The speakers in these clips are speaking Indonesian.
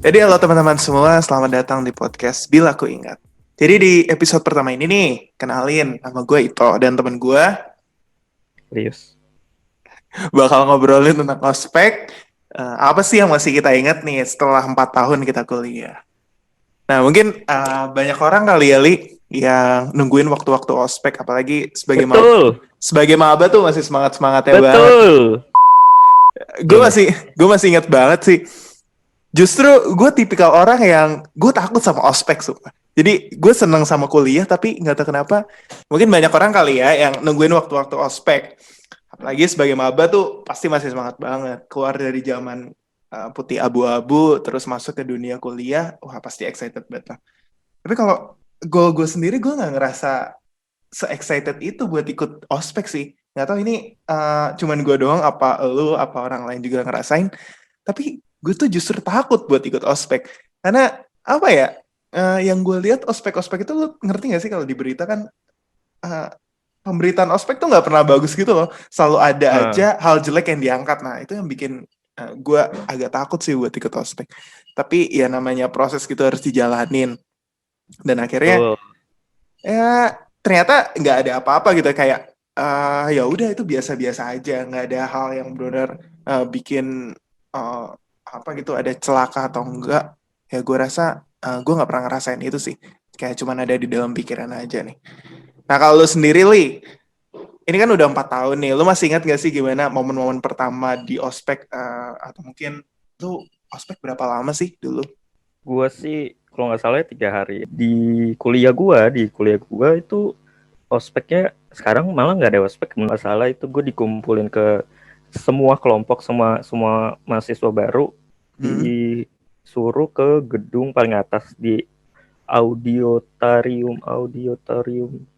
Jadi halo teman-teman semua, selamat datang di podcast Bila Aku Ingat. Jadi di episode pertama ini nih, kenalin nama gue Ito dan teman gue Serius. bakal ngobrolin tentang ospek. Apa sih yang masih kita ingat nih setelah 4 tahun kita kuliah? Nah mungkin banyak orang kali ya Li yang nungguin waktu-waktu ospek, apalagi Betul, sebagai maba tuh masih semangat-semangatnya banget. betul. Gue Gimana? masih gue masih ingat banget sih. Justru gue tipikal orang yang gue takut sama ospek, sumpah. Jadi gue seneng sama kuliah, tapi nggak tahu kenapa. Mungkin banyak orang kali ya yang nungguin waktu-waktu ospek. Apalagi sebagai maba tuh pasti masih semangat banget. Keluar dari zaman putih abu-abu, terus masuk ke dunia kuliah, wah pasti excited banget lah. Tapi kalau gue sendiri, gue nggak ngerasa se-excited itu buat ikut ospek sih. Nggak tahu ini cuman gue doang, apa lu, apa orang lain juga ngerasain. Tapi gue tuh justru takut buat ikut ospek. Karena apa ya, yang gue lihat ospek-ospek itu, lu ngerti gak sih kalau di berita kan eh, pemberitaan ospek tuh nggak pernah bagus gitu loh. Selalu ada Ah, aja hal jelek yang diangkat. Nah itu yang bikin gue agak takut sih buat ikut ospek. Tapi ya namanya proses gitu harus dijalanin. Dan akhirnya betul. ya ternyata nggak ada apa-apa gitu, kayak ya udah itu biasa-biasa aja, nggak ada hal yang benar bikin eh, apa gitu, ada celaka atau enggak. Ya gue rasa gue nggak pernah ngerasain itu sih, kayak cuman ada di dalam pikiran aja nih. Nah kalau lu sendiri Li, ini kan udah 4 tahun nih, lu masih ingat gak sih gimana momen-momen pertama di ospek, atau mungkin lu ospek berapa lama sih dulu? Gua sih kalau nggak salah 3 hari di kuliah gua itu ospeknya sekarang malah nggak ada ospek. Kalau nggak salah itu gue dikumpulin ke semua kelompok, semua semua mahasiswa baru Hmm? disuruh ke gedung paling atas di auditorium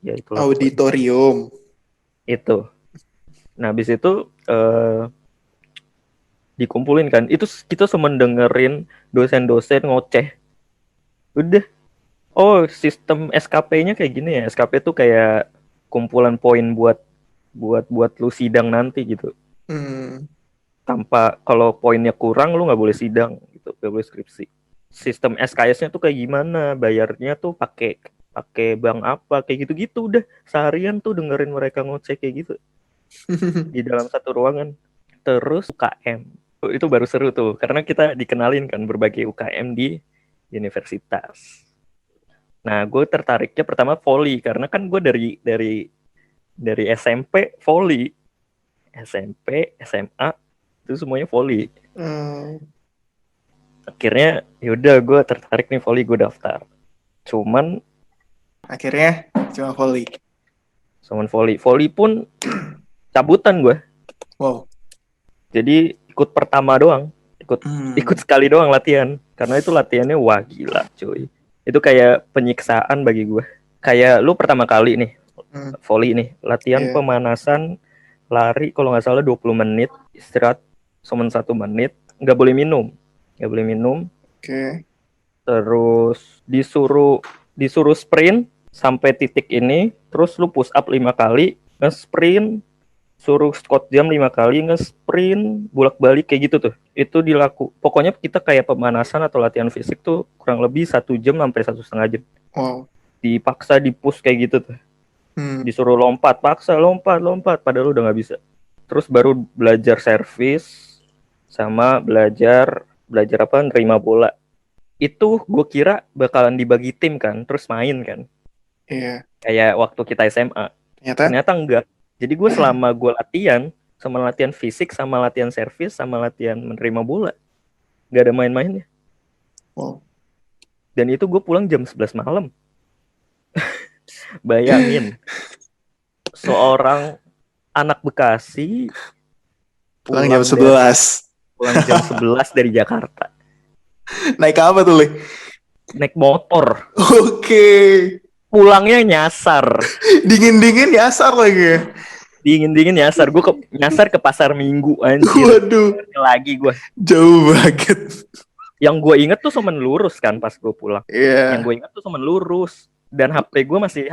ya itulah pokoknya Auditorium. itu. Nah habis itu eh, dikumpulin kan itu kita cuma dengerin dosen-dosen ngoceh udah. Oh sistem SKP-nya kayak gini ya, SKP tuh kayak kumpulan poin buat lu sidang nanti gitu. Hmm. Tanpa kalau poinnya kurang lu nggak boleh sidang gitu, nggak boleh skripsi. Sistem SKS-nya tuh kayak gimana, bayarnya tuh pakai pakai bank apa kayak gitu-gitu. Udah seharian tuh dengerin mereka ngoceh kayak gitu di dalam satu ruangan. Terus UKM itu baru seru tuh karena kita dikenalin kan berbagai UKM di universitas. Nah, gue tertariknya pertama volley karena kan gue dari SMP volley, SMP, SMA itu semuanya volley. Hmm. Akhirnya yaudah gue tertarik nih volley, gue daftar. Cuman Akhirnya cuma volley. cuman volley, volley pun cabutan gue. Wow. Jadi ikut pertama doang, ikut ikut Hmm. sekali doang latihan. Karena itu latihannya wah gila, cuy. Itu kayak penyiksaan bagi gue. Kayak lu pertama kali nih Hmm. volley nih, latihan Iya. pemanasan lari kalau nggak salah 20 menit, istirahat cuma 1 menit, nggak boleh minum, Oke. terus disuruh sprint sampai titik ini, terus lu push up 5 kali, nge-sprint, suruh squat jam 5 kali, nge-sprint bolak-balik kayak gitu tuh. Itu pokoknya kita kayak pemanasan atau latihan fisik tuh kurang lebih 1 jam sampai 1,5 jam. Wow. Dipaksa di push kayak gitu tuh, Hmm. disuruh lompat, paksa lompat lompat padahal udah nggak bisa. Terus baru belajar servis sama belajar belajar apa, nerima bola. Itu gue kira bakalan dibagi tim kan, terus main kan, Iya. kayak waktu kita SMA. Ternyata. Ternyata enggak. Jadi gue selama gue latihan, sama latihan fisik, sama latihan servis, sama latihan menerima bola, nggak ada main-mainnya. Wow. Dan itu gue pulang jam 11 malam. Bayangin, seorang anak Bekasi Pulang jam pulang dari 11. pulang jam 11 dari Jakarta, Naik apa tuh, Li? naik motor, Oke. pulangnya nyasar, Dingin-dingin nyasar lagi ya. dingin nyasar. Gue nyasar ke pasar Minggu, anjir. Waduh. Lagi gue, Jauh banget. yang gue inget tuh cuman lurus kan pas gue pulang. Yang Iya. gue inget tuh cuman lurus, dan HP gue masih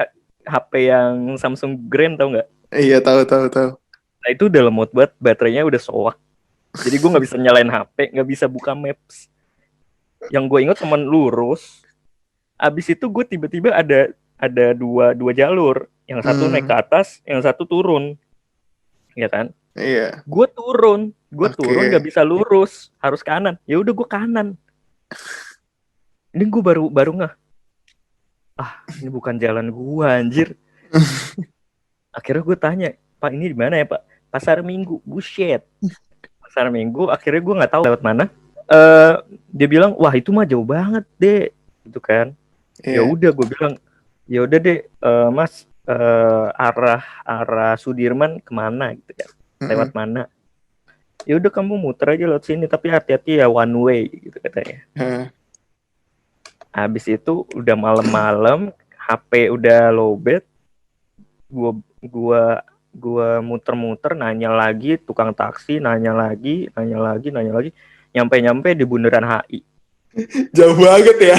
HP yang Samsung Grand, tau nggak? Iya, tahu tahu tahu. Nah itu udah lemot banget, baterainya udah soak. Jadi gue nggak bisa nyalain HP, nggak bisa buka Maps. Yang gue inget teman lurus. Abis itu gue tiba-tiba ada dua jalur. Yang satu naik ke atas, yang satu turun. Ya kan? Iya. Gue turun nggak Oke. bisa lurus, harus kanan. Ya udah gue kanan. Ini gue baru nggak. Ini bukan jalan gue anjir. Akhirnya gue tanya, Pak ini di mana ya Pak? Pasar Minggu. Buset. Pasar Minggu. Akhirnya gue nggak tahu lewat mana. Dia bilang, wah itu mah jauh banget deh, gitu kan. Ya Iya. udah gue bilang, ya udah deh, Mas, arah Sudirman kemana gitu kan? Lewat Mm-mm. mana? Ya udah kamu muter aja lewat sini, tapi hati-hati ya one way gitu katanya. Hah. Habis itu udah malam-malam, HP udah lowbat, gua gua muter-muter nanya lagi tukang taksi, nanya lagi, nyampe di bundaran HI. Jauh banget ya.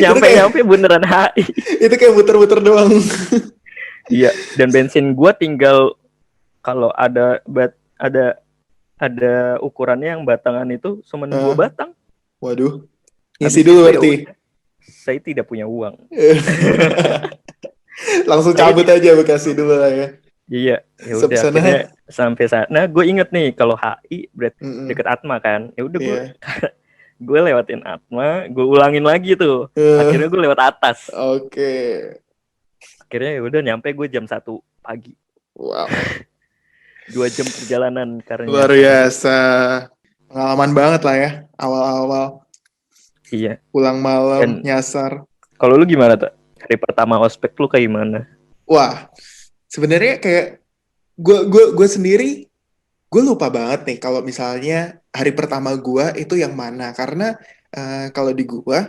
Itu kayak Nyampe bundaran HI. itu kayak muter-muter doang. Iya, dan bensin gua tinggal kalau ada ukurannya yang batangan itu cuma 2 batang. Waduh. Ngisi Habis dulu itu ya berarti. udah, saya tidak punya uang. Langsung Saya cabut tidak aja Bekasi dulu lah ya. Iya, ya udah akhirnya Sana. sampai sana. Gue inget nih kalau HI berarti Mm-mm. deket Atma kan. Ya udah gue Iya. gue lewatin Atma, gue ulangin lagi tuh. Akhirnya Eh, gue lewat atas. Oke. Akhirnya ya udah nyampe gue jam 1 pagi. Wow. 2 jam perjalanan karena Luar nyasar itu. biasa. Pengalaman banget lah ya. Awal-awal. Iya. Pulang malam, Dan nyasar. kalau lu gimana tuh? Hari pertama ospek lu kayak gimana? Wah. Sebenarnya kayak gue sendiri, gue lupa banget nih kalau misalnya hari pertama gue itu yang mana. Karena kalau di gue,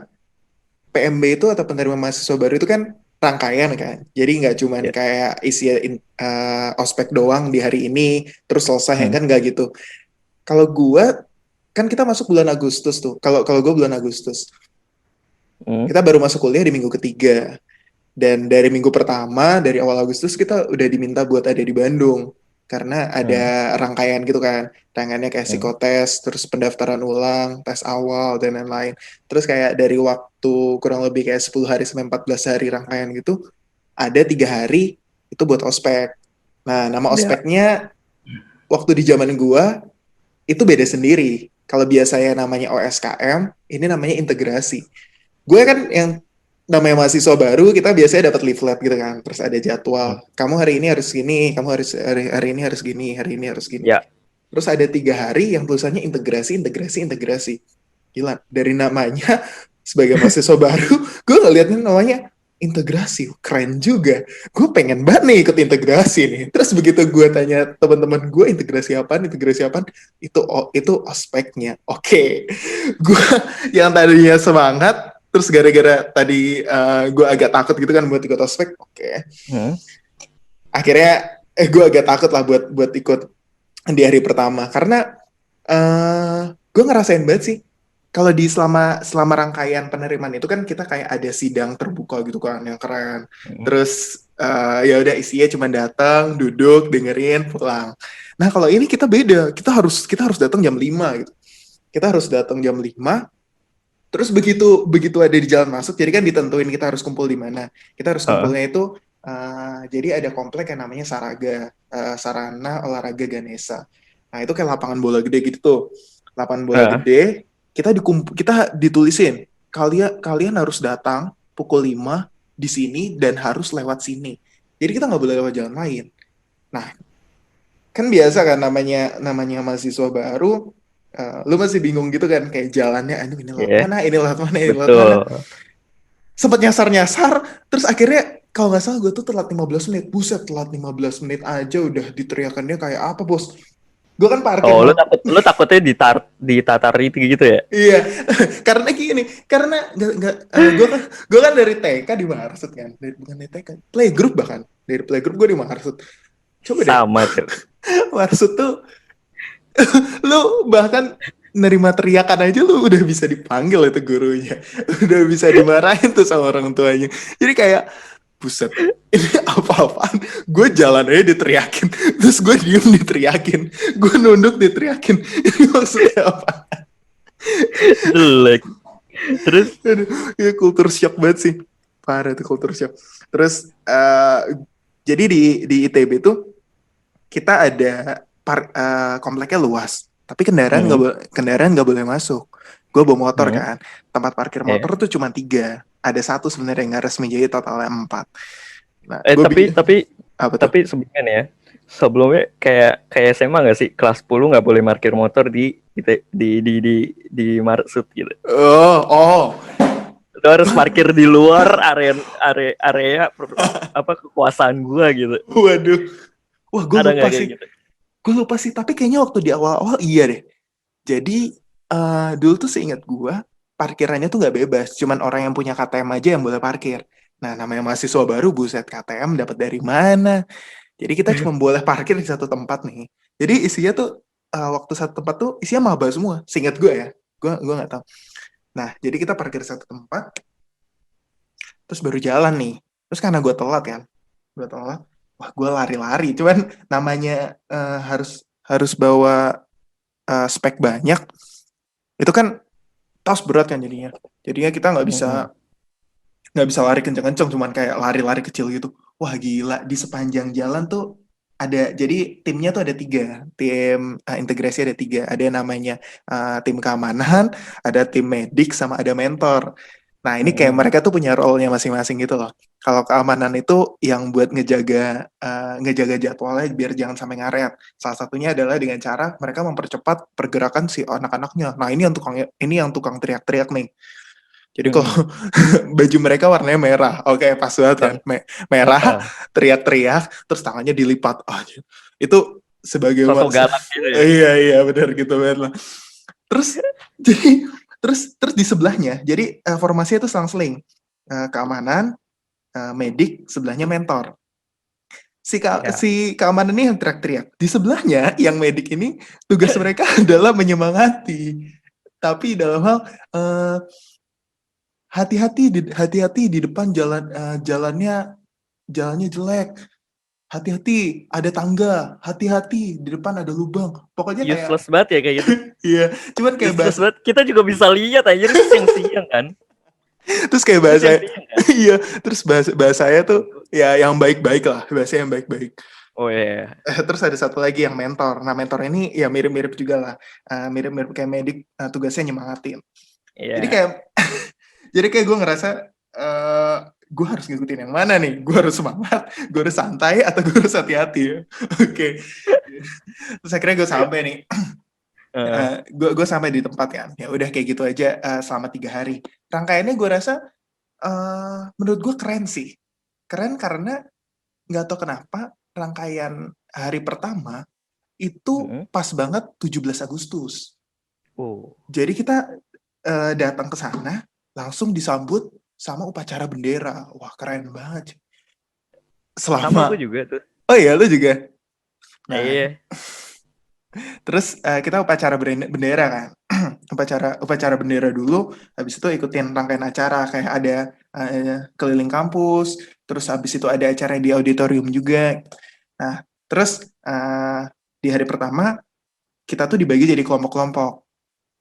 PMB itu atau penerima mahasiswa baru itu kan rangkaian kan. Jadi nggak cuman Ya. kayak isi ospek doang di hari ini terus selesai ya Hmm. kan nggak gitu. Kalau gua kan kita masuk bulan Agustus tuh. Kalau kalau gue bulan Agustus, Hmm. kita baru masuk kuliah di minggu ketiga. Dan dari minggu pertama, dari awal Agustus kita udah diminta buat ada di Bandung. Karena Hmm. ada rangkaian gitu kan. Rangkaiannya kayak Hmm. psikotes, terus pendaftaran ulang, tes awal, dan lain-lain. Terus kayak dari waktu kurang lebih kayak 10 hari sampai 14 hari rangkaian gitu, ada 3 hari itu buat ospek. Nah, nama Ya. ospeknya waktu di zaman gua itu beda sendiri. Kalau biasanya namanya OSKM, ini namanya integrasi. Gue kan yang namanya mahasiswa baru, kita biasanya dapat leaflet gitu kan. Terus ada jadwal. Hmm. Kamu hari ini harus gini, kamu harus hari ini harus gini, hari ini harus gini. Ya. Terus ada 3 hari yang tulisannya integrasi, integrasi, integrasi. Gila, dari namanya sebagai mahasiswa baru, gue ngeliatnya namanya integrasi, keren juga. Gue pengen banget nih ikut integrasi nih. Terus begitu gue tanya teman-teman gue integrasi apaan, itu ospeknya. Oke, gue yang tadinya semangat, terus gara-gara tadi gue agak takut gitu kan buat ikut ospek. Oke, Hmm. akhirnya gue agak takut lah buat ikut di hari pertama karena gue ngerasain banget sih kalau di selama selama rangkaian penerimaan itu kan kita kayak ada sidang terbuka gitu kan yang keren. Hmm. Terus ya udah isinya cuma datang, duduk, dengerin, pulang. Nah, kalau ini kita beda. Kita harus datang jam 5 gitu. Kita harus datang jam 5. Terus begitu begitu ada di jalan masuk, jadi kan ditentuin kita harus kumpul di mana. Kita harus Heeh. kumpulnya itu jadi ada komplek yang namanya Saraga, Sarana Olahraga Ganesha. Nah, itu kayak lapangan bola gede gitu tuh. Lapangan bola Heeh. gede, kita ditulisin, kalian harus datang pukul 5 di sini dan harus lewat sini. Jadi kita nggak boleh lewat jalan lain. Nah, kan biasa kan namanya namanya mahasiswa baru, lu masih bingung gitu kan kayak jalannya, aduh ini lewat Ya. mana, ini lewat mana, ini lewat mana. Betul. Sempet nyasar-nyasar, terus akhirnya kalau nggak salah gue tuh telat 15 menit. Buset, telat 15 menit aja udah diteriakannya kayak apa, bos. Gue kan parkir Oh, lu takutnya ditatar itu gitu ya? Iya, karena gini, karena nggak gue kan dari TK di Marsud kan, bukan dari TK, playgroup bahkan dari playgroup gue di Marsud. Coba deh, Sama, Cuk. Marsud tuh lu bahkan nerima teriakan aja lu udah bisa dipanggil itu gurunya, udah bisa dimarahin tuh sama orang tuanya. Jadi kayak buset, ini apa-apaan? Gue jalan aja diteriakin, terus gue diem diteriakin, gue nunduk diteriakin. Ini maksudnya apa? Jelek. Terus Aduh, ya kultur shock banget sih. Parah tuh kultur shock. Terus jadi di ITB tuh kita ada kompleknya luas, tapi kendaraan nggak boleh masuk. Gue bawa motor kan, tempat parkir ya. motor tuh cuma 3, ada 1 sebenarnya yang nggak resmi, jadi totalnya 4. Nah, apa tuh? Tapi sebelumnya nih ya, sebelumnya kayak SMA nggak sih, kelas 10 nggak boleh parkir motor di Marsud gitu. Oh, Lu harus parkir di luar area apa kekuasaan gua gitu. waduh, wah gue Ada lupa nggak kayak sih, gitu? tapi kayaknya waktu di awal-awal iya deh. Jadi dulu tuh seingat gua parkirannya tuh nggak bebas, cuman orang yang punya KTM aja yang boleh parkir. Nah, namanya mahasiswa baru, buset, KTM dapat dari mana? Jadi kita cuma boleh parkir di satu tempat nih. Jadi isinya tuh waktu satu tempat tuh isinya maba semua, seingat gua ya. Gua nggak tahu. Nah, jadi kita parkir di satu tempat, terus baru jalan nih. Terus karena gua telat kan, wah gua lari-lari. Cuman namanya harus bawa spek banyak, itu kan tas berat kan jadinya kita nggak bisa lari kenceng-kenceng, cuman kayak lari-lari kecil gitu. Wah gila, di sepanjang jalan tuh jadi timnya tuh ada 3, tim integrasi ada 3, ada yang namanya tim keamanan, ada tim medik, sama ada mentor. Nah ini kayak mereka tuh punya role-nya masing-masing gitu loh. Kalau keamanan itu yang buat ngejaga jadwalnya biar jangan sampai ngaret. Salah satunya adalah dengan cara mereka mempercepat pergerakan si anak-anaknya. Nah ini yang tukang teriak-teriak nih. Jadi kalau baju mereka warnanya merah, oke, pas banget kan, merah, teriak-teriak, terus tangannya dilipat. Itu sebagai Sosok galak gitu ya. iya benar gitu banget lah. Terus jadi terus di sebelahnya, jadi formasinya itu selang-seling. Keamanan, medik, sebelahnya mentor. Si keamanan ini yang teriak-teriak. Di sebelahnya yang medik ini tugas mereka adalah menyemangati. Tapi dalam hal hati-hati di depan jalannya jelek. Hati-hati ada tangga, hati-hati di depan ada lubang. Pokoknya kayak Useless banget ya kayak gitu. iya, cuman kayak Useless banget. Kita juga bisa lihat aja itu siang-siang kan. terus kayak Itu bahasa siang-siang kan. iya, terus bahasanya tuh ya yang baik-baik lah, bahasa yang baik-baik. Oh iya. Terus ada satu lagi yang mentor. Nah, mentor ini ya mirip-mirip juga lah. Mirip-mirip kayak medik, tugasnya nyemangatin. Jadi Iya. kayak jadi kayak gue ngerasa gue harus ngikutin yang mana nih? Gue harus semangat, gue harus santai, atau gue harus hati-hati ya? Oke. Terus akhirnya gue sampai nih. Gue sampai di tempat kan. Ya udah kayak gitu aja selama 3 hari. Rangkaiannya gue rasa menurut gue keren sih. Keren karena nggak tahu kenapa rangkaian hari pertama itu pas banget 17 Agustus. Oh. Jadi kita datang ke sana langsung disambut sama upacara bendera. Wah, keren banget. Sama gue juga tuh. Oh iya, lu juga. Nah, Iya. terus kita upacara bendera kan. upacara bendera dulu, habis itu ikutin rangkaian acara kayak ada keliling kampus, terus habis itu ada acara di auditorium juga. Nah, terus di hari pertama kita tuh dibagi jadi kelompok-kelompok.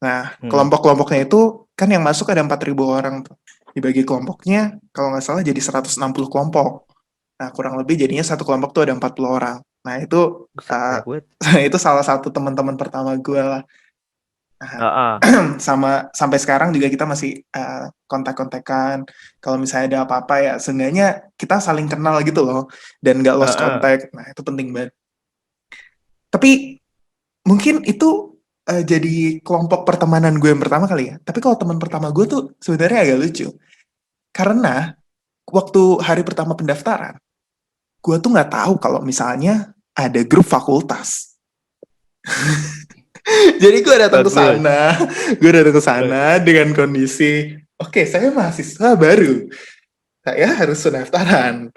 Nah, kelompok-kelompoknya itu kan yang masuk ada 4.000 orang tuh. Dibagi kelompoknya, kalau nggak salah jadi 160 kelompok. Nah, kurang lebih jadinya satu kelompok tuh ada 40 orang. Nah, itu itu salah satu teman-teman pertama gue lah. Sampai sekarang juga kita masih kontak-kontakan. Kalau misalnya ada apa-apa ya, seenggaknya kita saling kenal gitu loh. Dan nggak lost contact. Nah, itu penting banget. Tapi mungkin itu jadi kelompok pertemanan gue yang pertama kali ya. Tapi kalau teman pertama gue tuh sebenarnya agak lucu. Karena waktu hari pertama pendaftaran, gue tuh nggak tahu kalau misalnya ada grup fakultas. Jadi gue datang ke sana dengan kondisi, oke, saya mahasiswa baru. Saya harus pendaftaran.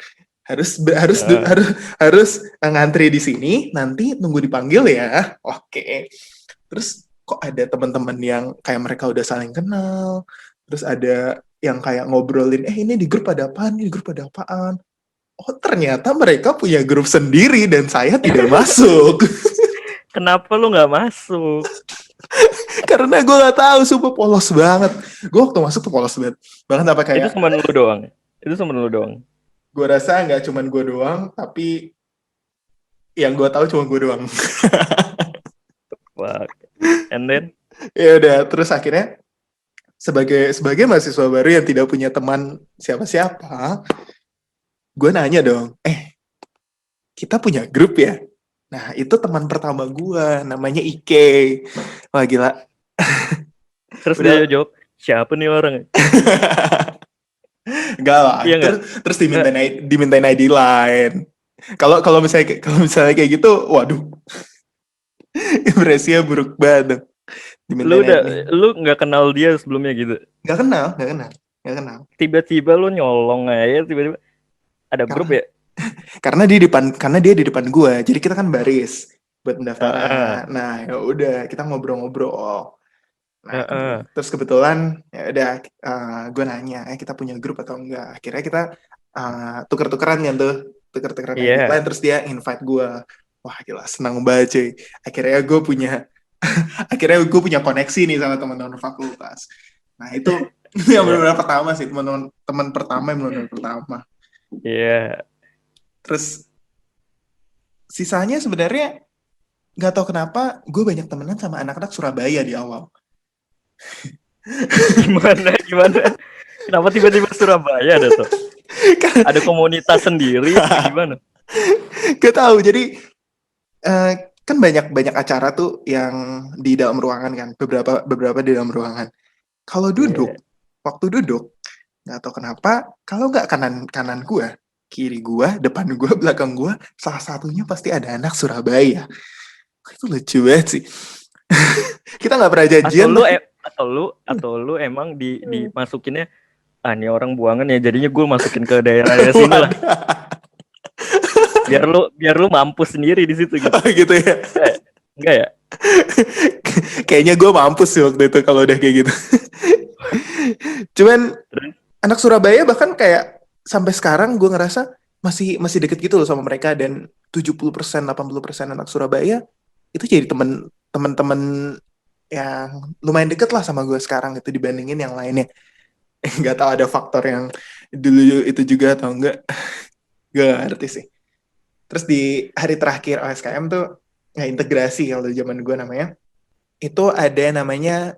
Harus ngantri di sini, nanti nunggu dipanggil ya. Oke. Terus kok ada teman-teman yang kayak mereka udah saling kenal, terus ada yang kayak ngobrolin, ini di grup ada apaan, ini di grup ada apaan. Oh, ternyata mereka punya grup sendiri dan saya tidak masuk. Kenapa lu nggak masuk? Karena gue nggak tahu, sumpah polos banget. Gue waktu masuk tuh polos banget. Bahkan apa Itu kayak, cuma lu doang. Itu cuma lu doang. gue rasa nggak cuman gue doang, tapi yang gue tahu cuma gue doang. Fuck. And then Ya udah, terus akhirnya sebagai mahasiswa baru yang tidak punya teman siapa-siapa, gue nanya dong, kita punya grup ya? Nah, itu teman pertama gue, namanya Ike. Wah, gila. terus dia Udah. jawab, siapa nih orang? Enggak lah. Iya nggak? Terus dimintain ID line. Kalau kalau misalnya kayak gitu, waduh, impresinya buruk banget. Dimintain ID. Lu nggak kenal dia sebelumnya gitu. Nggak kenal. Tiba-tiba lu nyolong aja, tiba-tiba ada grup Karena ya. karena dia di depan gua. Jadi kita kan baris buat Heeh. pendaftaran. Nah, ya udah kita ngobrol-ngobrol. Nah, Heeh. terus kebetulan ya udah, gue nanya, kita punya grup atau enggak? Akhirnya kita tuker-tukeran kan tuh, tuker-tukeran ID Iya. line, terus dia invite gue. Wah, gila, senang banget cuy. Akhirnya gue punya akhirnya gue punya koneksi nih sama teman-teman fakultas. Nah, itu yang Iya. benar-benar pertama sih, teman pertama yang benar-benar pertama. Iya. Terus sisanya sebenarnya nggak tahu kenapa gue banyak temenan sama anak-anak Surabaya di awal. Gimana? Kenapa tiba-tiba Surabaya ada tuh? Ada komunitas sendiri apa gimana? Gak tahu. Jadi kan banyak acara tuh yang di dalam ruangan kan, beberapa di dalam ruangan. Kalau Iya. waktu duduk, nggak tahu kenapa, kalau nggak kanan gua, kiri gua, depan gua, belakang gua, salah satunya pasti ada anak Surabaya. Itu lucu banget sih. Kita nggak pernah Atau janjian lu tapi atau lu emang dimasukinnya ini orang buangan ya, jadinya gue masukin ke daerah sini lah. Biar lu mampus sendiri di situ gitu. gitu ya. Enggak ya? Kayaknya gue mampus sih waktu itu kalau udah kayak gitu. Cuman anak Surabaya bahkan kayak sampai sekarang gue ngerasa masih deket gitu loh sama mereka, dan 70% 80% anak Surabaya itu jadi temen-temen yang lumayan deket lah sama gue sekarang itu dibandingin yang lainnya. Nggak tahu ada faktor yang dulu itu juga atau enggak, gue gak ngerti sih. Terus di hari terakhir OSKM tuh ya integrasi kalau zaman gue namanya, itu ada namanya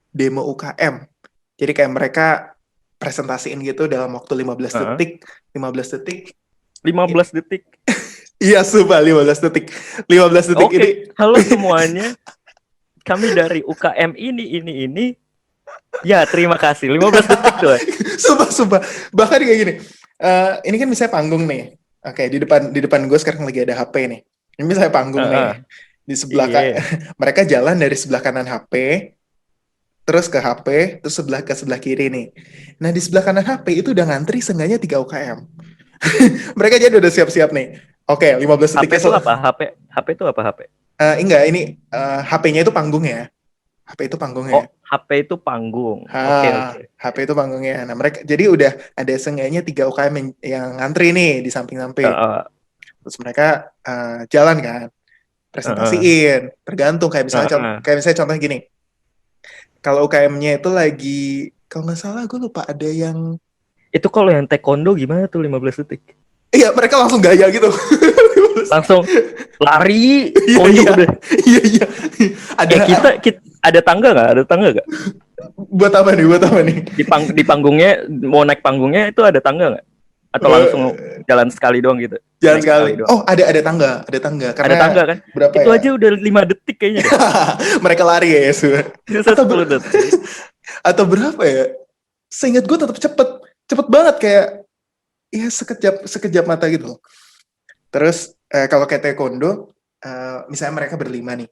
demo UKM. Jadi kayak mereka presentasiin gitu dalam waktu 15 detik. 15 detik. 15 detik. Iya, sumpah 15 detik. 15 detik ini. Oke, halo semuanya. Kami dari UKM ini. Ya, terima kasih. 15 detik tuh. Sumpah. Bahkan kayak gini. Ini kan misalnya panggung nih. Oke, di depan gue sekarang lagi ada HP nih. Ini misalnya panggung nih. Di sebelah mereka jalan dari sebelah kanan HP, terus ke HP, terus ke sebelah kiri nih. Nah, di sebelah kanan HP itu udah ngantri seenggaknya 3 UKM. Mereka jadi udah siap-siap nih. Oke, 15 HP detiknya itu apa? HP itu apa HP? Enggak, ini HP-nya itu panggungnya. HP itu panggungnya. Oh, HP itu panggung. Oke. HP itu panggungnya. Nah, mereka jadi udah ada seenggaknya 3 UKM yang ngantri nih di samping-samping. Terus mereka jalan kan, presentasiin. Tergantung kayak misalnya contoh gini. Kalau UKM-nya itu lagi, kalau nggak salah gue lupa, ada yang itu kalau yang taekwondo gimana tuh 15 detik? Iya, mereka langsung gaya gitu. Langsung lari. Iya. Kita ada tangga nggak? Ada tangga nggak? Buat apa nih? Di panggungnya, mau naik panggungnya itu ada tangga nggak? Atau langsung jalan sekali doang gitu? Jalan sekali. Oh, ada tangga. Karena ada tangga kan? Berapa itu ya? aja udah 5 detik kayaknya. Mereka lari ya, atau 10 detik. Atau berapa ya? Seingat gue tetap cepet banget, kayak ya sekejap mata gitu loh. Terus kalau kayak taekwondo, misalnya mereka berlima nih.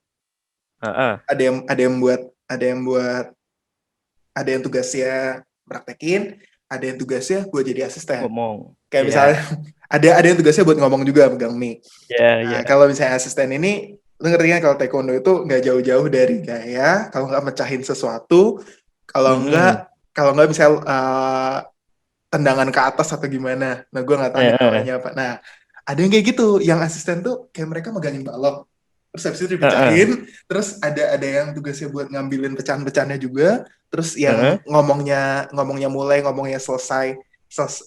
Ada yang tugasnya praktekin, ada yang tugasnya gue jadi asisten. Ngomong. Kayak misalnya ada yang tugasnya buat ngomong juga, pegang mic. Kalau misalnya asisten ini, lu ngerti kan kalau taekwondo itu nggak jauh-jauh dari gaya, kalau nggak mecahin sesuatu, kalau nggak misal tendangan ke atas atau gimana. Nah, gue nggak tahu namanya apa. Nah, ada yang kayak gitu, yang asisten tuh kayak mereka megangin balok, terus habis itu Heeh, dipecahin, terus ada yang tugasnya buat ngambilin pecahan-pecahannya juga, terus heeh, yang ngomongnya mulai, ngomongnya selesai,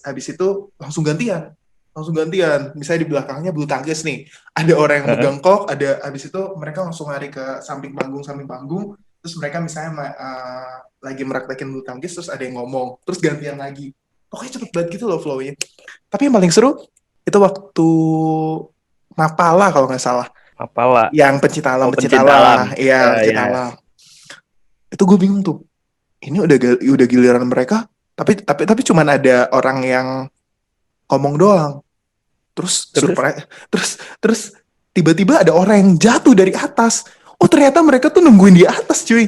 habis itu langsung gantian. Misalnya di belakangnya bulu tangkis nih, ada orang yang heeh. megang kok, ada habis itu mereka langsung lari ke samping panggung, terus mereka misalnya lagi meraktekin bulu tangkis, terus ada yang ngomong, terus gantian lagi. Pokoknya cepet banget gitu loh flow-nya. Tapi yang paling seru itu waktu Mapala kalau nggak salah, Apalah. yang pencinta alam, Oh, pencinta pencinta alam. alam, iya Ya, ya. pencinta alam. Itu gue bingung tuh. Ini udah giliran mereka, tapi cuman ada orang yang ngomong doang. Terus Terus, surprise, terus tiba-tiba ada orang yang jatuh dari atas. Oh ternyata mereka tuh nungguin di atas, cuy.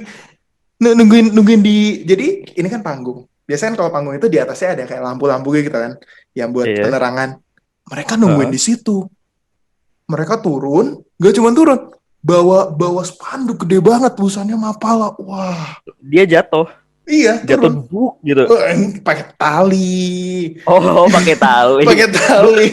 Nungguin di. Jadi ini kan panggung. Biasanya kan kalau panggung itu di atasnya ada kayak lampu-lampu gitu kan, yang buat iya. penerangan. Mereka nungguin Heeh. di situ. Mereka turun, gak cuma turun, bawa bawa spanduk gede banget tulisannya Mapala. Wah, Dia jatuh, iya jatuh turun. buk gitu. Pakai tali, Oh, pakai tali. pakai Gue tali.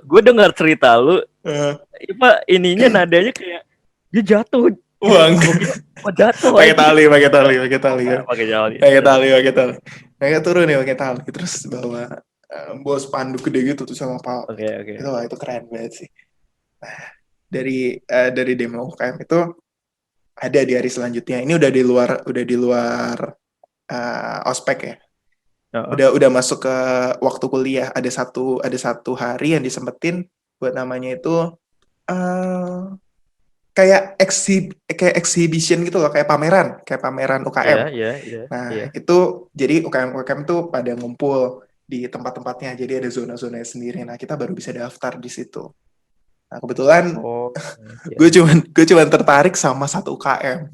gue dengar cerita lu, Eh, apa ininya nadanya kayak dia jatuh. Wah, Gue kira oh, jatuh pakai aja. tali, pakai tali, pakai tali ya. Pakai jalan ya. Pakai Terus, tali, pakai tali. Mereka turun ya pakai tali. Terus bawa spanduk gede gitu tuh sama Pak. oke, oke. Itu keren banget sih. Dari demo UKM itu ada di hari selanjutnya. Ini udah di luar ospek ya. Heeh. Udah masuk ke waktu kuliah. Ada satu hari yang disempetin buat namanya itu eh kayak exhibition gitu loh, kayak pameran Iya, UKM. iya, iya, Nah, iya. itu jadi UKM tuh pada ngumpul di tempat-tempatnya. Jadi ada zona-zonanya sendiri. Nah, kita baru bisa daftar di situ. Nah, kebetulan Oh, iya, gue iya. cuman gue cuman tertarik sama satu UKM.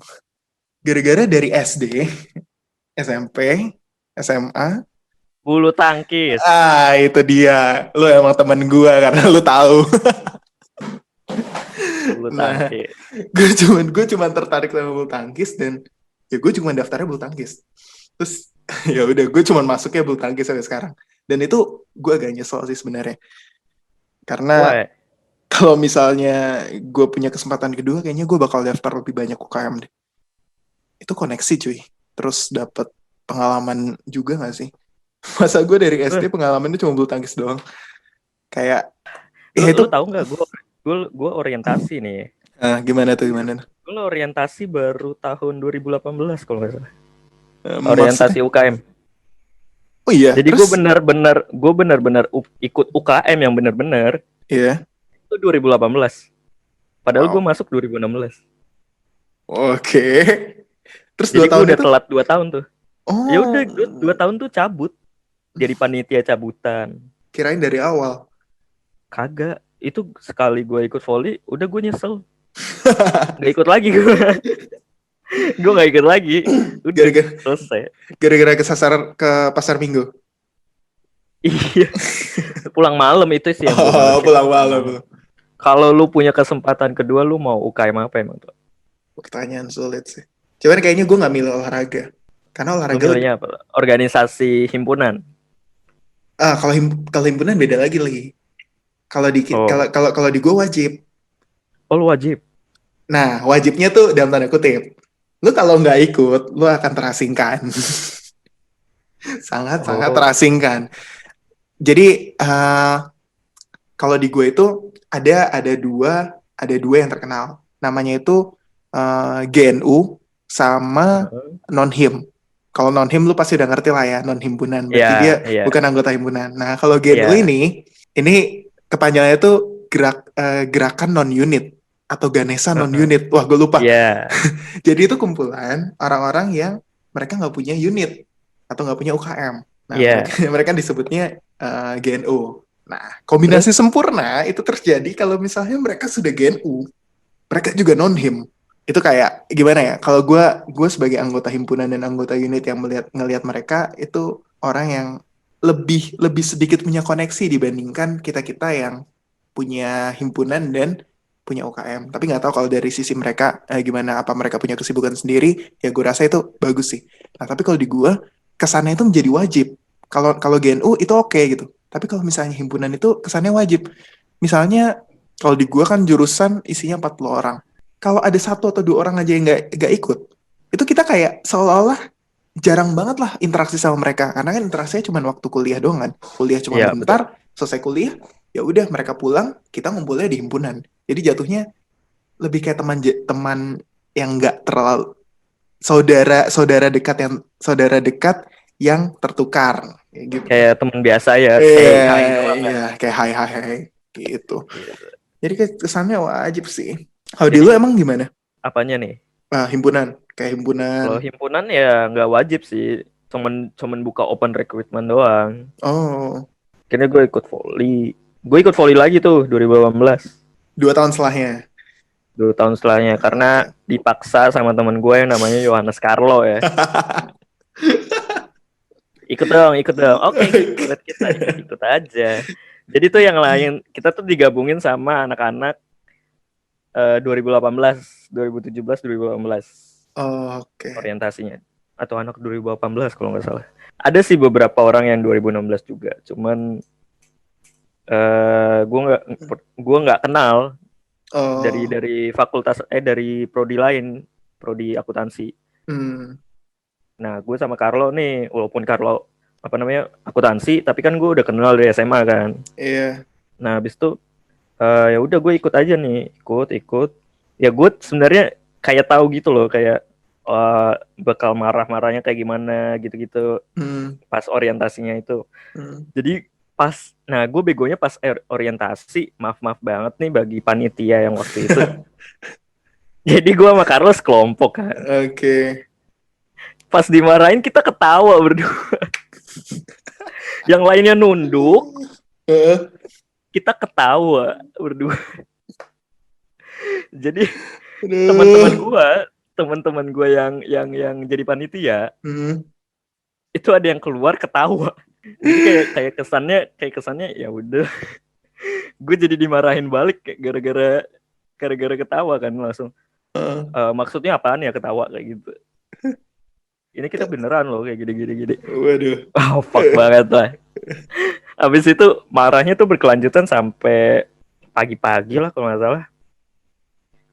Gara-gara dari SD, SMP, SMA, Bulu tangkis. itu dia. Lu emang temen gue karena lu tahu. Bulu Nah, tangkis. gue cuman tertarik sama bulu tangkis dan ya gue cuma daftarnya bulu tangkis. Terus ya udah gue cuman masuknya bulu tangkis sampai sekarang. Dan itu gue agak nyesel sih sebenarnya. Karena Wah, kalau misalnya gue punya kesempatan kedua, kayaknya gue bakal daftar lebih banyak UKM deh. Itu koneksi cuy. Terus dapet pengalaman juga gak sih? Masa gue dari SD pengalamannya cuma bulu tangkis doang. Kayak, lu ya itu, lu tahu nggak gue orientasi nih. gimana tuh, gimana? Gue orientasi baru tahun 2018 kalau nggak salah. Maksudnya? Orientasi UKM. Oh iya, Jadi terus? gue benar-benar ikut UKM yang benar-benar Iya, itu 2018. Padahal gue wow. masuk 2016. Oke. Terus Jadi dua gue tahun udah itu? telat 2 tahun tuh. Ya udah gue dua Oh, tahun tuh cabut jadi panitia cabutan. kirain dari awal. Kagak. Itu sekali gue ikut volley, udah gue nyesel. Gak ikut lagi gue. Gue gak ikut lagi. Udah Gara-gara selesai. gara-gara kesasar ke pasar Minggu. Iya. Pulang malam itu sih yang gue Oh, males ya. pulang Pulang malam. malam. Kalau lu punya kesempatan kedua, lu mau UKM apa emang tuh? Pertanyaan sulit sih. Cuman kayaknya gue nggak milih olahraga. Karena Lu olahraga milihnya apa? Organisasi himpunan. kalau himpunan beda lagi. Kalau di kalau Oh, kalau kalau di gue wajib. oh lu wajib. Nah, wajibnya tuh dalam tanda kutip. Lu kalau nggak ikut, lu akan terasingkan. Sangat-sangat Oh, terasingkan. Jadi kalau di gue itu ada dua yang terkenal. Namanya itu GNU sama heeh. non-him. Kalau non-him lu pasti udah ngerti lah ya, non-himpunan. Iya, Berarti dia iya, bukan anggota himpunan. Nah, kalau GNU iya, ini kepanjangannya itu gerakan non-unit atau Ganesha heeh. non-unit. Wah, gue lupa. Iya, Jadi itu kumpulan orang-orang yang mereka nggak punya unit atau nggak punya UKM. Nah, mereka iya. mereka disebutnya GNU. Nah, Terus, kombinasi sempurna itu terjadi kalau misalnya mereka sudah GNU, mereka juga non-him. Itu kayak gimana ya? Kalau gue sebagai anggota himpunan dan anggota unit yang ngelihat mereka itu orang yang lebih lebih sedikit punya koneksi dibandingkan kita-kita yang punya himpunan dan punya UKM. Tapi nggak tahu kalau dari sisi mereka gimana, apa mereka punya kesibukan sendiri, ya gue rasa itu bagus sih. Nah, tapi kalau di gue, kesannya itu menjadi wajib. Kalau kalau GNU itu oke gitu. Tapi kalau misalnya himpunan itu kesannya wajib. Misalnya Kalau di gua kan jurusan isinya 40 orang. Kalau ada 1 atau 2 orang aja yang nggak ikut, itu kita kayak seolah-olah jarang banget lah interaksi sama mereka. Karena kan interaksinya cuma waktu kuliah doang kan. Kuliah cuma Iya, betul. bentar, selesai kuliah, ya udah mereka pulang, kita ngumpulnya di himpunan. Jadi jatuhnya lebih kayak teman yang nggak terlalu saudara dekat yang tertukar kayak gitu. Kayak teman biasa ya, say Iya, hi doang iya, kan. kayak hai gitu. Iya. Jadi kayak kesannya wajib sih. Kalau di lu Jadi emang gimana? apanya nih? Himpunan, kayak himpunan. Kalau himpunan ya nggak wajib sih, cuman buka open recruitment doang. Oh, Kayaknya gue ikut volley lagi tuh 2018. 2 tahun setelahnya. 2 tahun setelahnya karena Oke. dipaksa sama teman gue yang namanya Yohanes Carlo ya. Ikut dong. Oke, ikut kita ikut aja. Jadi tuh yang lain kita tuh digabungin sama anak-anak 2018, 2017, 2018 Oke. orientasinya atau anak 2018 kalau nggak salah. Ada sih beberapa orang yang 2016 juga, cuman gue nggak kenal dari Oh, dari fakultas dari prodi lain, prodi akuntansi. hmm, Nah, gue sama Carlo nih, walaupun Carlo apa namanya akuntansi, tapi kan gue udah kenal dari SMA kan. iya. Nah, habis itu ya udah gue ikut aja nih, ikut. Ya gue sebenarnya kayak tahu gitu loh, kayak bakal marah-marahnya kayak gimana gitu-gitu Hmm, pas orientasinya itu. hmm. Jadi nah gue begonya pas orientasi, maaf banget nih bagi panitia yang waktu itu. Jadi gue sama Carlos kelompok kan. Oke. Pas dimarahin kita ketawa berdua. Yang lainnya nunduk, Heeh. kita ketawa berdua. Jadi teman-teman Aduh. gue, teman-teman gue yang jadi panitia Hmm. itu ada yang keluar ketawa. Jadi kayak kesannya ya udah, gue jadi dimarahin balik kayak gara-gara ketawa kan langsung. Heeh. Maksudnya apaan ya ketawa kayak gitu. Ini kita beneran loh kayak gini. Waduh. Oh, fuck banget lah. Habis itu marahnya tuh berkelanjutan sampai pagi-pagi lah kalau nggak salah.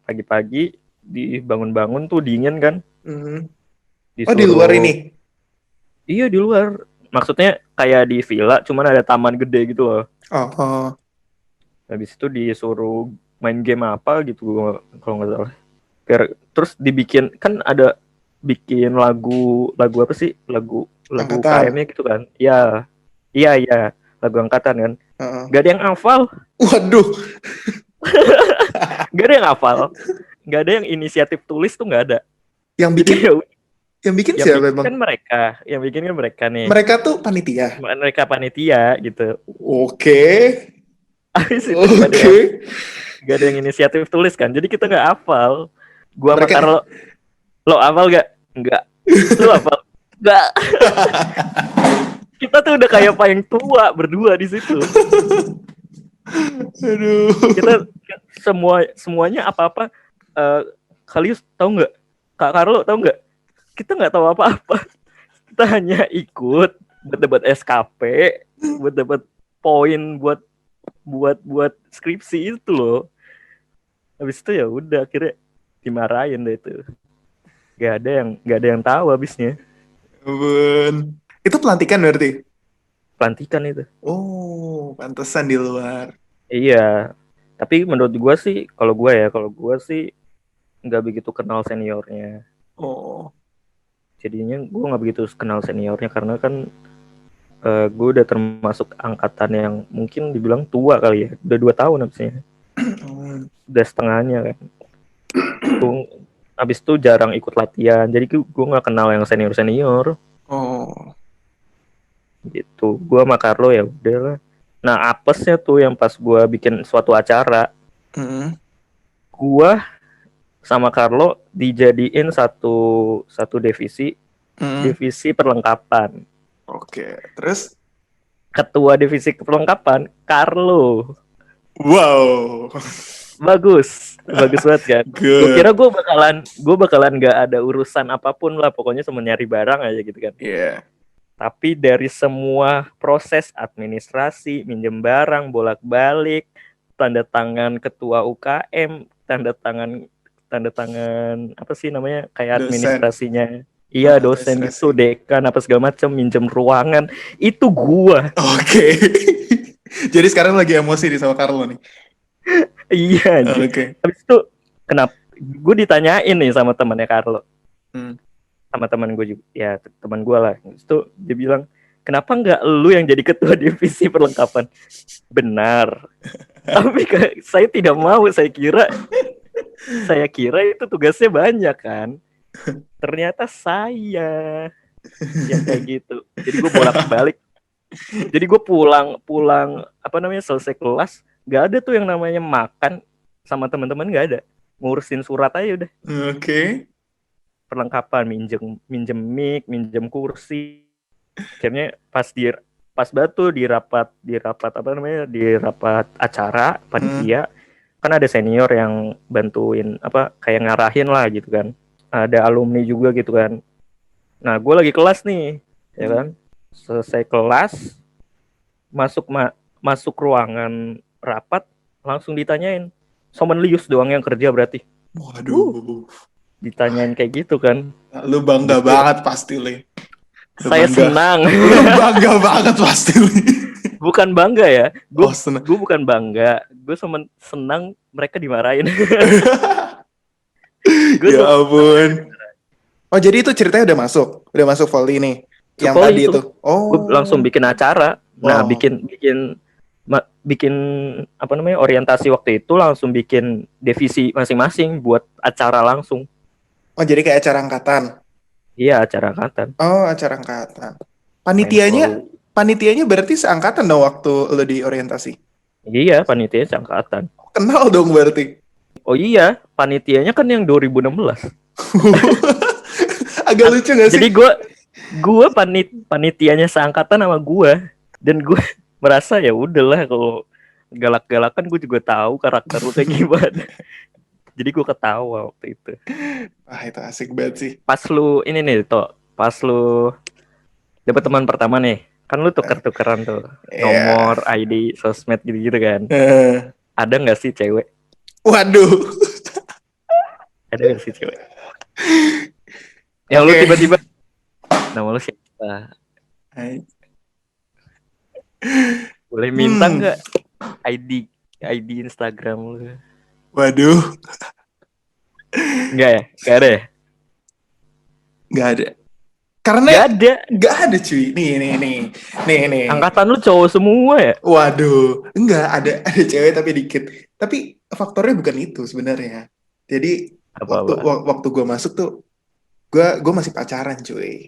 Pagi-pagi dibangun-bangun tuh dingin kan, Hmm. Oh, di luar disuruh. ini. Iya, di luar. Maksudnya kayak di villa, cuman ada taman gede gitu loh. Oh, oh. Habis itu disuruh main game apa gitu kalau nggak salah. Terus dibikin kan ada bikin lagu lagu apa sih? Lagu Angkatan. KM-nya gitu kan. Iya. Iya, lagu angkatan kan. Heeh. Gak ada yang hafal, Waduh. gak ada yang hafal, gak ada yang inisiatif tulis tuh nggak ada. Yang Jadi bikin ya yang bikin yang siapa bikin bang? kan mereka, nih. Mereka tuh panitia. Mereka panitia gitu. Oke. Habis itu Oke. gak ada yang inisiatif tulis kan. Jadi kita nggak hafal. Gua sama Mereka. Carlo, lo hafal gak? Nggak. Lo hafal? Nggak. Kita tuh udah kayak paling tua berdua di situ. Aduh. Kita semuanya apa-apa. eh Kalius tahu nggak? Kak Carlo tahu nggak? Kita nggak tahu apa-apa. Kita hanya ikut buat dapat SKP, buat dapat poin buat skripsi itu loh. Habis itu ya udah akhirnya dimarahin deh itu. Gak ada yang tahu habisnya. Ampun. Itu pelantikan berarti? Pelantikan itu. Oh, pantesan di luar. Iya. Tapi menurut gua sih nggak begitu kenal seniornya. Oh. Jadinya gua nggak begitu kenal seniornya karena kan gue udah termasuk angkatan yang mungkin dibilang tua kali ya. Udah 2 tahun habisnya. Udah setengahnya kan. Tuh, habis itu jarang ikut latihan. Jadi gue nggak kenal yang senior Oh. gitu. Gue sama Carlo ya udahlah. Nah apesnya tuh yang pas gue bikin suatu acara, Hmm. gue sama Carlo dijadiin satu divisi Hmm. divisi perlengkapan. Oke. Terus? Ketua divisi perlengkapan Carlo. Wow. Bagus banget kan. Gue kira Good. gue bakalan nggak ada urusan apapun lah, pokoknya cuma nyari barang aja gitu kan. Yeah. Tapi dari semua proses administrasi, minjem barang, bolak-balik, tanda tangan ketua UKM, tanda tangan apa sih namanya, kayak Dosen. administrasinya. Iya, dosen gitu, Administrasi. dekan apa segala macam, minjem ruangan. Itu gua. Oke. Jadi sekarang lagi emosi di sama Carlo nih. Iya anjing. Oke. Habis itu kenapa gue ditanyain nih sama temannya Carlo, Hmm. sama teman gue juga, ya teman gue lah. Habis itu dia bilang, kenapa nggak lu yang jadi ketua divisi perlengkapan? Benar. Tapi saya tidak mau, saya kira itu tugasnya banyak kan. Ternyata saya yang kayak gitu. Jadi gue bolak-balik. Jadi gue pulang apa namanya, selesai kelas, nggak ada tuh yang namanya makan sama teman-teman, nggak ada. Ngurusin surat aja udah. Oke. Perlengkapan, minjem mic, minjem kursi. Akhirnya pas batu di rapat apa namanya, di rapat acara panitia, kan ada senior yang bantuin apa kayak ngarahin lah gitu kan. Ada alumni juga gitu kan. Nah, gue lagi kelas nih, ya kan. Selesai kelas, masuk ruangan rapat, langsung ditanyain. Somen Lius doang yang kerja berarti. Waduh. Ditanyain kayak gitu kan. Lu bangga Gitu. banget pasti, Le. Lu Saya bangga. senang. Lu bangga banget pasti, Le. Bukan bangga ya. Oh, senang. Gue bukan bangga. Gue senang mereka dimarahin. Ya ampun. Oh, jadi itu ceritanya udah masuk volley nih. Yang Volley tadi itu. itu. Gue Oh. langsung bikin acara. Nah, Wow. bikin apa namanya, orientasi waktu itu, langsung bikin divisi masing-masing buat acara langsung. Oh, jadi kayak acara angkatan. Iya, acara angkatan. Oh, acara angkatan. Main volley. Panitianya berarti seangkatan dong waktu lo di orientasi. Iya, panitianya angkatan. Kenal dong berarti. Oh iya, panitianya kan yang 2016. Agak lucu gak sih? Jadi gue panitianya seangkatan sama gue, dan gue merasa ya udahlah, kalau galak-galakan gue juga tahu karakter lu kayak gimana. Jadi gue ketawa waktu itu. Wah, itu asik banget sih. Pas lu ini nih Tok, pas lu dapet teman pertama nih, kan lu tuker-tukeran tuh nomor, ID, sosmed gitu-gitu kan. Ada nggak sih cewek? Waduh. Ada nggak sih cewek? Yang lu tiba-tiba, nama lu siapa? Boleh minta nggak ID Instagram lu? Waduh. Enggak ya? Enggak ada ya? Gak ada. Karena gak ada cuy. Nih. Angkatan lu cowok semua ya? Waduh, enggak ada cewek tapi dikit. Tapi faktornya bukan itu sebenarnya. Jadi waktu gue masuk tuh, gue masih pacaran cuy.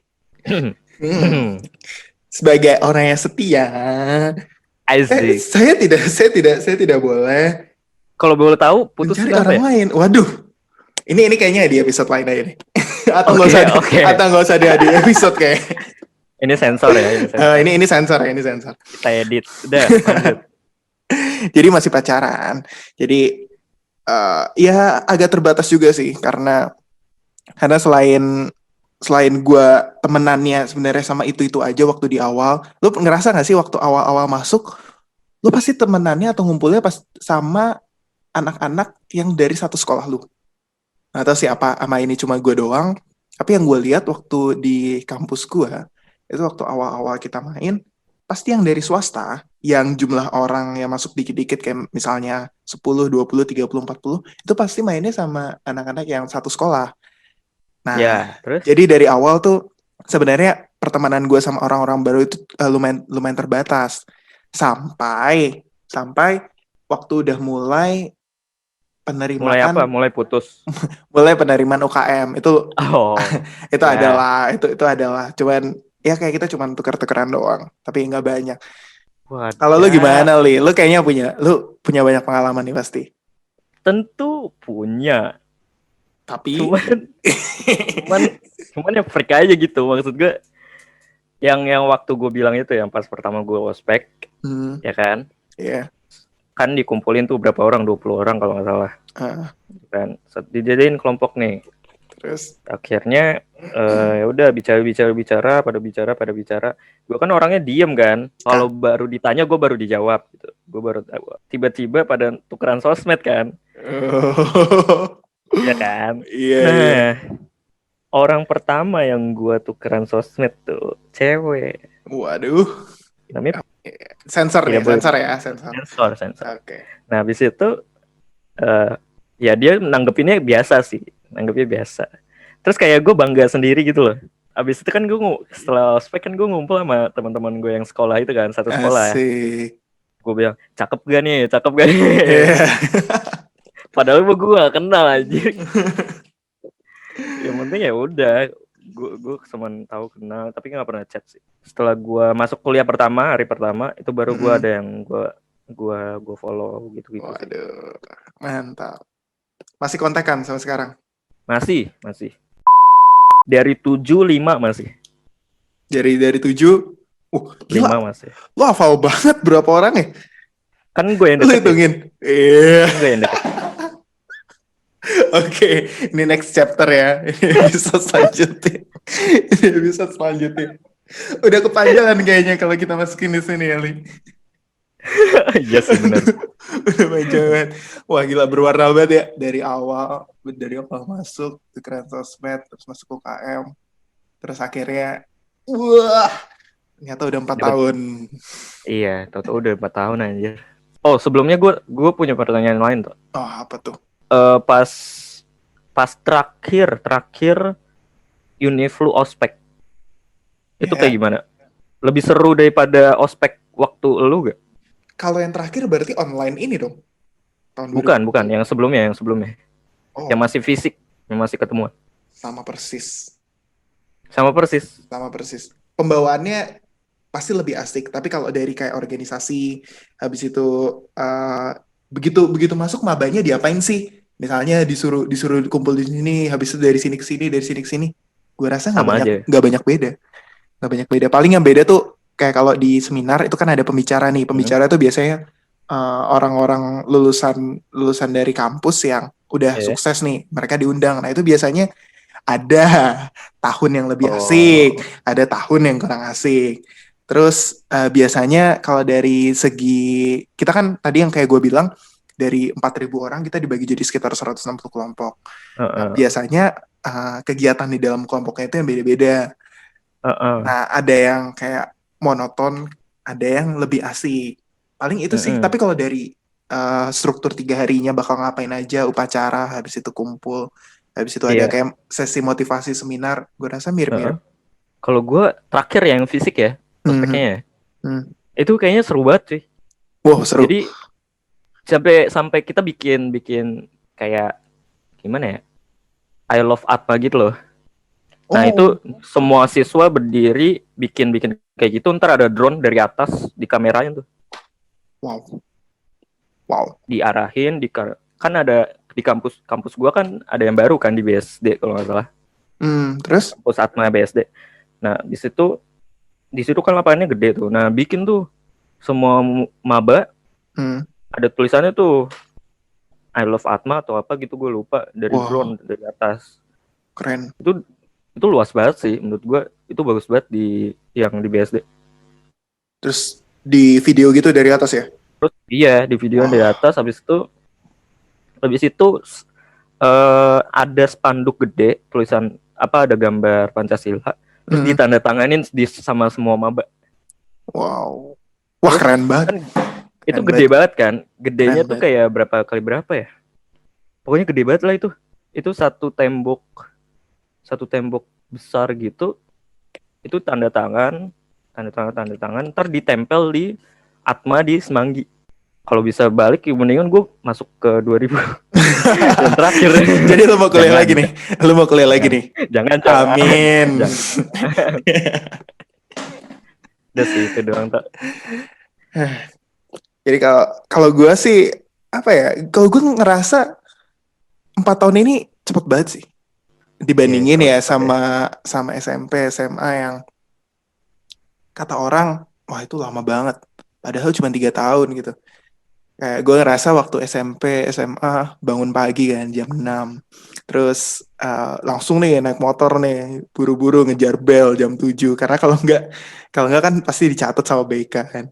Sebagai orang yang setia, saya tidak boleh. Kalau boleh tahu, putus mencari orang lain. Waduh, ini kayaknya di episode lain aja nih. Atau nggak usah di episode kayak. Ini sensor ya. Ini sensor. Kita edit. Udah, lanjut. Jadi masih pacaran. Jadi ya agak terbatas juga sih, karena selain gue temenannya sebenarnya sama itu aja waktu di awal. Lu ngerasa nggak sih waktu awal masuk, lu pasti temenannya atau ngumpulnya pas sama anak-anak yang dari satu sekolah lu? Nggak tahu sih apa sama ini cuma gue doang. Tapi yang gue lihat waktu di kampus gue, itu waktu awal-awal kita main, pasti yang dari swasta, yang jumlah orang yang masuk dikit-dikit kayak misalnya 10, 20, 30, 40, itu pasti mainnya sama anak-anak yang satu sekolah. Nah, ya, terus? Jadi dari awal tuh sebenarnya pertemanan gue sama orang-orang baru itu lumayan terbatas. Sampai waktu udah mulai penerimaan. Mulai apa? Mulai putus. Mulai penerimaan UKM itu. Itu ya. itu adalah cuman ya kayak kita cuman tuker-tukeran doang, tapi nggak banyak. Kalau lu gimana, Li? Lu kayaknya punya banyak pengalaman nih pasti. Tentu punya. Tapi cuman ya freak aja gitu, maksud gue. Yang waktu gue bilang itu, yang pas pertama gue ospek, ya kan? Iya. Kan dikumpulin tuh berapa orang, 20 orang kalau nggak salah. Kan dijadiin kelompok nih. Terus Akhirnya ya udah bicara. Gue kan orangnya diem kan. Kalau Kak. baru ditanya gue baru dijawab gitu. Gue baru tahu. Tiba-tiba pada tukeran sosmed kan, Oh. ya kan. Iya, iya. Nah, orang pertama yang gue tukeran sosmed tuh cewek. Waduh. Namanya Sensor nih, tidak boleh sensor ya, sensor. sensor. Oke. Nah, habis itu eh ya dia nanggepinnya biasa sih, nanggepnya biasa. Terus kayak gue bangga sendiri gitu loh. Abis itu kan setelah ospek kan gue ngumpul sama teman-teman gue yang sekolah itu kan, satu sekolah ya. Asik. Gue bilang cakep gak nih. Iya. Padahal gue gak kenal aja. Yang penting ya udah, gue cuman tahu kenal tapi nggak pernah chat sih. Setelah gue masuk kuliah pertama, hari pertama itu baru gue Mm-mm. ada yang gue follow gitu sih. Waduh, mantap. Masih kontekan sama sekarang? Masih dari 7 5 masih Dari 7, gila, 5 masih. lo hafal banget berapa orang ya? Kan gue yang Lo deket ya. hitungin? Iya. Kan gue yang deket. Oke, ini next chapter ya. Ini episode selanjutnya. Ini episode selanjutnya. Udah kepanjangan kayaknya kalau kita masukin di sini ya, Li. Iya sih benar. Udah kepanjangan. Wah, gila berwarna banget ya. Dari awal masuk ke keren sosmed, terus masuk UKM, terus akhirnya, wah, ternyata udah 4 Dapet. tahun. Iya, tahu udah 4 tahun anjir. Oh, sebelumnya gue punya pertanyaan lain tuh. Oh, apa tuh? Pas terakhir Uniflu ospek itu kayak Ya, gimana? Lebih seru daripada ospek waktu lu gak? kalau yang terakhir berarti online ini dong. Tahun Bukan, 2020. yang sebelumnya. Yang Oh, masih fisik, yang masih ketemuan. sama persis. Sama persis. Sama persis. Pembawaannya pasti lebih asik. Tapi kalau dari kayak organisasi, habis itu begitu begitu masuk mabanya diapain sih? Misalnya disuruh disuruh kumpul di sini, habis itu dari sini ke sini, dari sini ke sini. Gue rasa Sama aja. nggak banyak beda. Nggak banyak beda. Paling yang beda tuh kayak kalau di seminar itu kan ada pembicara nih. Pembicara tuh biasanya orang-orang lulusan lulusan dari kampus yang udah Iya. sukses nih. Mereka diundang. Nah itu biasanya ada tahun yang lebih asik, Oh. ada tahun yang kurang asik. Terus biasanya kalau dari segi kita kan tadi yang kayak gue bilang dari 4.000 orang kita dibagi jadi sekitar 160 kelompok. Nah, Uh-uh. biasanya kegiatan di dalam kelompoknya itu yang beda-beda. Uh-uh. Nah, ada yang kayak monoton, ada yang lebih asik. Paling itu sih. Uh-uh. Tapi kalau dari struktur 3 harinya bakal ngapain aja, upacara, habis itu kumpul, habis itu ada Iya. kayak sesi motivasi seminar, gue rasa Uh-uh. mirip-mirip. Kalau gue terakhir yang fisik ya, ospeknya Hmm, ya, hmm. itu kayaknya seru banget sih. Wow, seru. Jadi sampai kita bikin bikin kayak gimana ya? I love Atma gitu loh. Nah, Oh, itu semua siswa berdiri bikin kayak gitu, ntar ada drone dari atas di kameranya tuh. wow, wow. Diarahin kan ada di kampus gua kan ada yang baru kan di BSD kalau nggak salah. Terus? Kampus Atma BSD. Nah, di situ kan lapangannya gede tuh. Nah, bikin tuh semua maba Hmm. ada tulisannya tuh I love Atma atau apa gitu gue lupa dari Wow, drone dari atas. keren. Itu luas banget sih menurut gue, itu bagus banget di yang di BSD. Terus di video gitu dari atas ya? Terus iya di video dari Wah, atas habis itu ada spanduk gede tulisan apa ada gambar Pancasila terus hmm. ditandatanganin sama semua maba. Wow. Wah, Terus keren banget. kan itu Keren gede banget. banget kan, gedenya Keren tuh banget. kayak berapa kali berapa ya, pokoknya gede banget lah itu satu tembok besar gitu, itu tanda tangan ntar ditempel di Atma di Semanggi. Kalau bisa balik ya mendingan gue masuk ke 2000 yang terakhir. Jadi lo mau kuliah jangan lagi nih? Lo mau kuliah lagi jangan nih? jangan Amin. jangan. Udah sih itu doang tak. Jadi kalau kalau gue sih apa ya? Kalau gue ngerasa 4 tahun ini cepet banget sih Iya dibandingin kalau ya cepat ya. sama sama SMP, SMA yang kata orang wah itu lama banget. Padahal cuma 3 tahun gitu. Kayak gue ngerasa waktu SMP, SMA bangun pagi kan jam 6. Terus langsung nih naik motor nih, buru-buru ngejar bel jam 7. Karena kalau nggak kan pasti dicatat sama BK kan.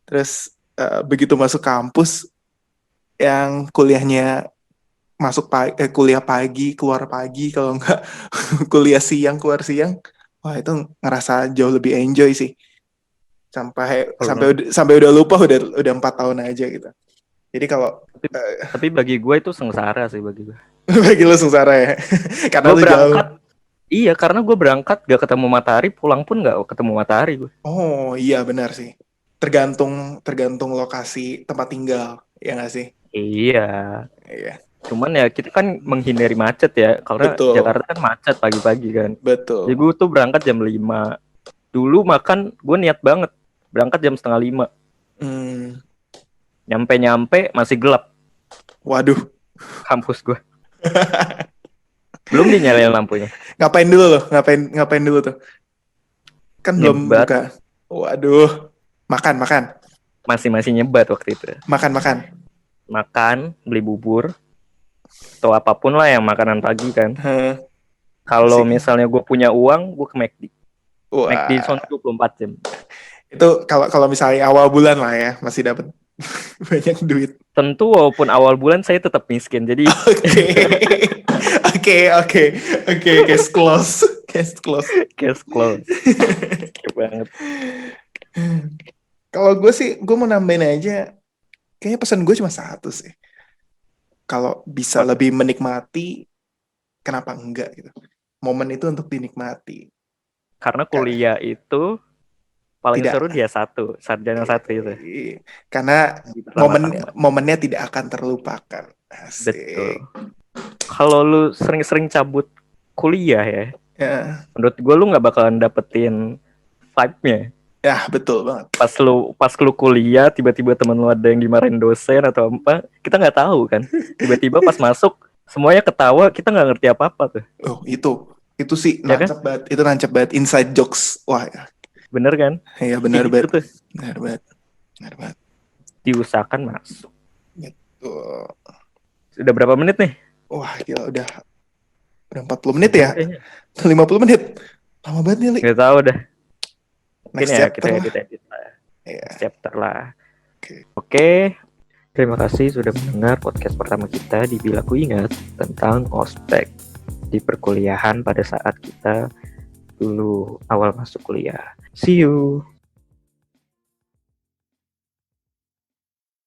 Terus begitu masuk kampus yang kuliahnya kuliah pagi, keluar pagi, kalau nggak kuliah siang, keluar siang. Wah, itu ngerasa jauh lebih enjoy sih. Sampai sampai Kalau sampai udah lupa udah 4 tahun aja gitu. Jadi kalau tapi, tapi bagi gue itu sengsara sih bagi gue. bagi lu sengsara ya. Karena Gue lu jauh. berangkat, iya karena gue berangkat gak ketemu matahari, pulang pun gak ketemu matahari gue. Oh iya benar sih. Tergantung tergantung lokasi tempat tinggal, ya nggak sih? Iya, Iya, cuman ya kita kan menghindari macet ya, karena betul, Jakarta kan macet pagi-pagi kan. Jadi betul. gue tuh berangkat jam 5. Dulu makan gue niat banget berangkat jam setengah 5. Hmm, Nyampe masih gelap waduh. kampus gue. Belum dinyalain lampunya. Ngapain dulu loh? Ngapain ngapain dulu tuh? Kan belum Nyebat, buka. Waduh. Makan, makan. masih nyebat waktu itu. Makan, makan. Makan, beli bubur atau apapun lah yang makanan pagi kan. Heh, Kalau asik. misalnya gue punya uang, gue ke McD. McD Wah, zone 24 jam. itu kalau kalau misalnya awal bulan lah ya, masih dapat banyak duit. Tentu walaupun awal bulan saya tetap miskin. Jadi Oke. Oke, oke. Oke, case close. Case close. cash close. Oke banget. Kalau gue sih, gue mau nambahin aja. Kayaknya pesan gue cuma satu sih. Kalau bisa Apa tuh? lebih menikmati, kenapa enggak gitu. Momen itu untuk dinikmati. Karena Ka- kuliah itu paling Tidak, seru dia satu, sarjana satu itu karena di pertama-tama. momennya tidak akan terlupakan. Asik. Betul. Kalau lu sering-sering cabut kuliah ya, Ya, menurut gue lu nggak bakalan dapetin vibe-nya. ya betul banget. Pas lu kuliah tiba-tiba temen lu ada yang dimarahin dosen atau apa, kita nggak tahu kan. Tiba-tiba pas masuk semuanya ketawa, kita nggak ngerti apa-apa tuh. Oh, itu sih Ya kan? nancep banget. Itu nancep banget inside jokes. Wah, Bener kan? ya Kayak benar gitu banget. tuh. Benar banget. Benar banget. Diusahakan masuk. Betul. Sudah berapa menit nih? Wah, gila udah 40 menit Sejam ya? kayaknya. 50 menit. Lama banget nih, Li. Nggak tahu dah. Mungkin Next ya chapter kita lah. edit lah. Iya. Chapter lah. Oke. Oke. Terima kasih sudah mendengar podcast pertama kita di Bila Ku Ingat tentang ospek di perkuliahan pada saat kita dulu awal masuk kuliah. See you.